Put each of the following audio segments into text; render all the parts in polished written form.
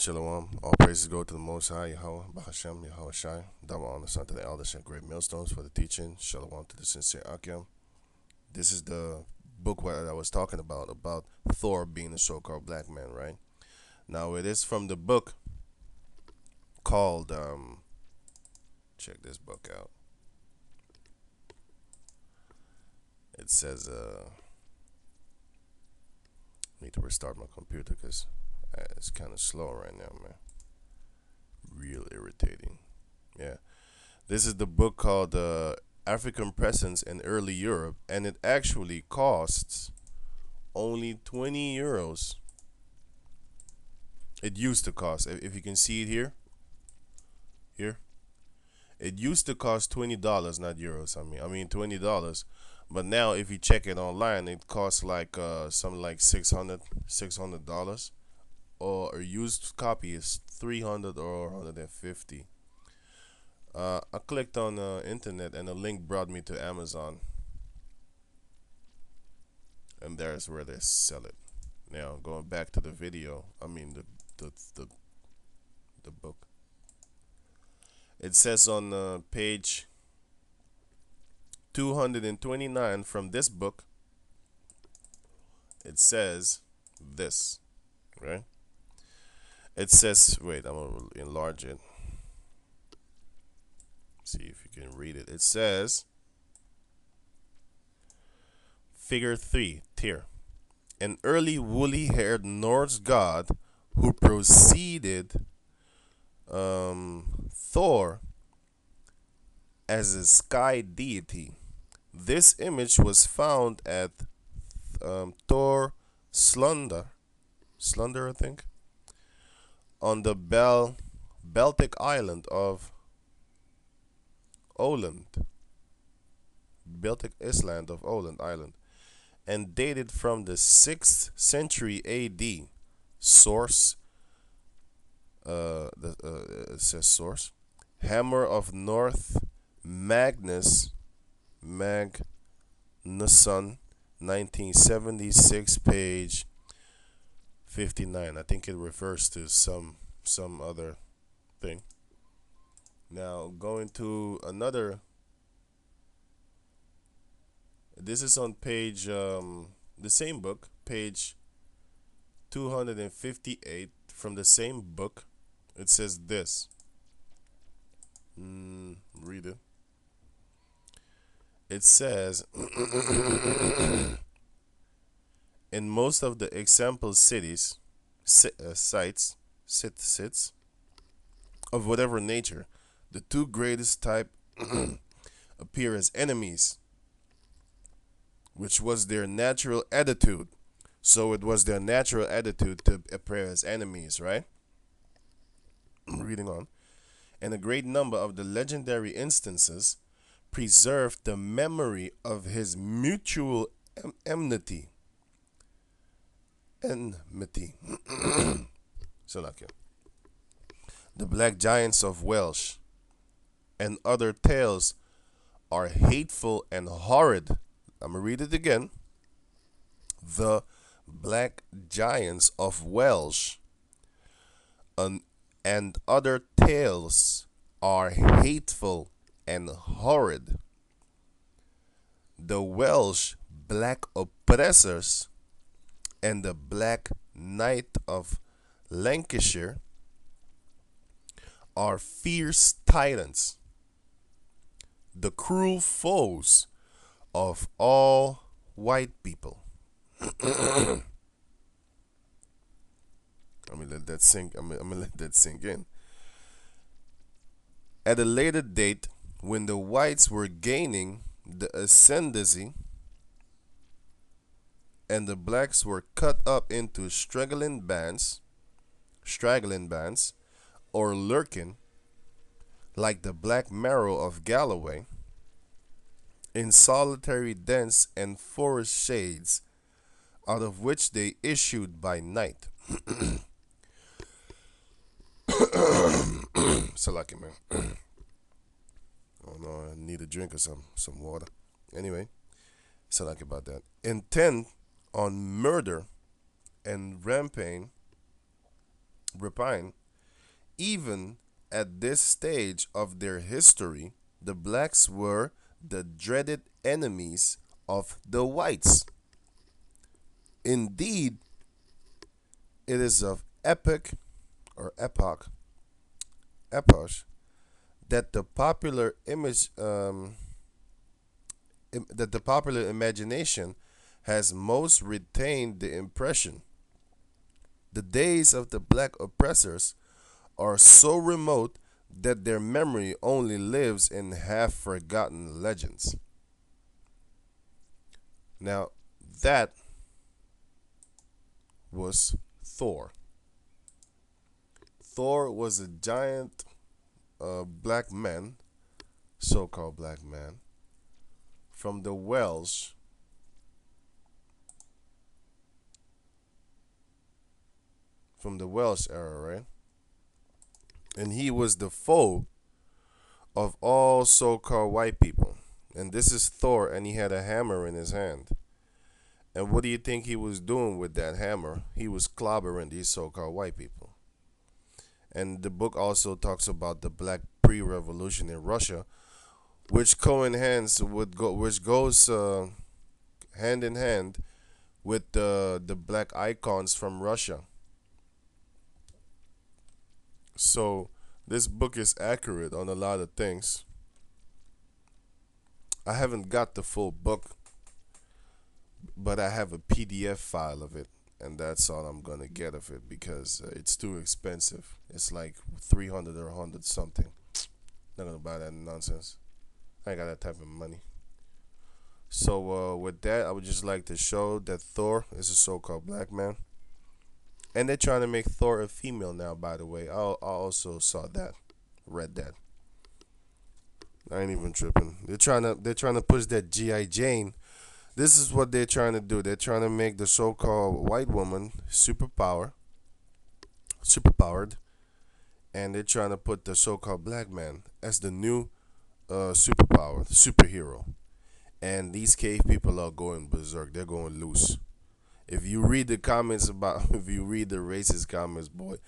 Shalom. All praises go to the Most High, Yahweh, Bahashem, Yahweh Shai. Dama on the son to the elders and great millstones for the teaching. Shalom to the sincere Akim. This is the book where I was talking about Thor being a so-called black man, right? Now it is from the book called, check this book out. It says, I need to restart my computer because it's kind of slow right now, man. Real irritating. Yeah. This is the book called African Presence in Early Europe, and it actually costs only 20 euros. It used to cost, if you can see it here, it used to cost $20, not euros. I mean $20. But now, if you check it online, it costs like something like $600. Or a used copy is 300 or 150. I clicked on the internet and a link brought me to Amazon, and there's where they sell it. Now going back to the video, I mean the book. It says on page 229 from this book. It says this, right? It says, wait, I'm gonna enlarge it. See if you can read it. It says, Figure 3, Tyr, an early woolly-haired Norse god who preceded Thor as a sky deity. This image was found at Thor Slunder, I think, on the Baltic island of Åland, Baltic island of Åland Island, and dated from the 6th century AD. Source, it says source, Hammer of North Magnusson, 1976, page 59. I think it refers to some other thing. Now going to another. This is on page the same book, page 258 from the same book. It says this. Read it. It says, in most of the example cities, sites of whatever nature, the two greatest type appear as enemies, which was their natural attitude. So it was their natural attitude to appear as enemies, right? Reading on. And a great number of the legendary instances preserved the memory of his mutual enmity. So like it. The black giants of Welsh and other tales are hateful and horrid. I'm going to read it again. The black giants of Welsh and other tales are hateful and horrid. The Welsh black oppressors and the Black Knight of Lancashire are fierce tyrants, the cruel foes of all white people. I'm gonna let that sink. I'm gonna let that sink in. At a later date, when the whites were gaining the ascendancy and the blacks were cut up into straggling bands, or lurking, like the Black Marrow of Galloway, in solitary dens and forest shades, out of which they issued by night. So lucky, man. Oh no, I need a drink or some water. Anyway, so lucky about that. Intent on murder and rapine repine. Even at this stage of their history, the blacks were the dreaded enemies of the whites. Indeed, it is of epoch that the popular imagination has most retained the impression. The days of the black oppressors are so remote that their memory only lives in half forgotten legends. Now, that was Thor. Thor was a giant black man, so called black man, from the Welsh era, right? And he was the foe of all so called white people. And this is Thor, and he had a hammer in his hand. And what do you think he was doing with that hammer? He was clobbering these so called white people. And the book also talks about the black pre-revolution in Russia, which which goes hand in hand with the black icons from Russia. So this book is accurate on a lot of things. I haven't got the full book, but I have a PDF file of it, and that's all I'm gonna get of it because it's too expensive. It's like 300 or 100 something. Not gonna buy that nonsense. I ain't got that type of money. So with that, I would just like to show that Thor is a so-called black man, and they're trying to make Thor a female now. By the way, I also saw that, read that. I ain't even tripping. They're trying to push that GI Jane. This is what they're trying to do. They're trying to make the so-called white woman superpowered, and they're trying to put the so-called black man as the new superhero. And these cave people are going berserk. They're going loose. If you read the comments about, if you read the racist comments, boy,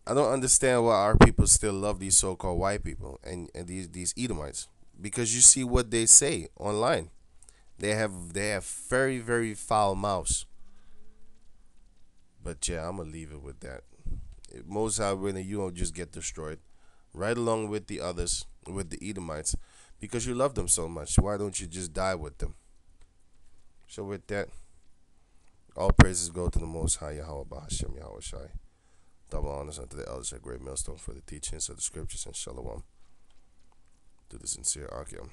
I don't understand why our people still love these so-called white people and these Edomites, because you see what they say online. They have very very foul mouths. But yeah, I'm gonna leave it with that. If Most High willing, you don't just get destroyed, right along with the others, with the Edomites, because you love them so much. Why don't you just die with them? So with that, all praises go to the Most High Yahweh Bahashem Yahweh Shai. Double honors unto the elders at Great Millstone for the teachings of the scriptures, and Shalom to the sincere Akim.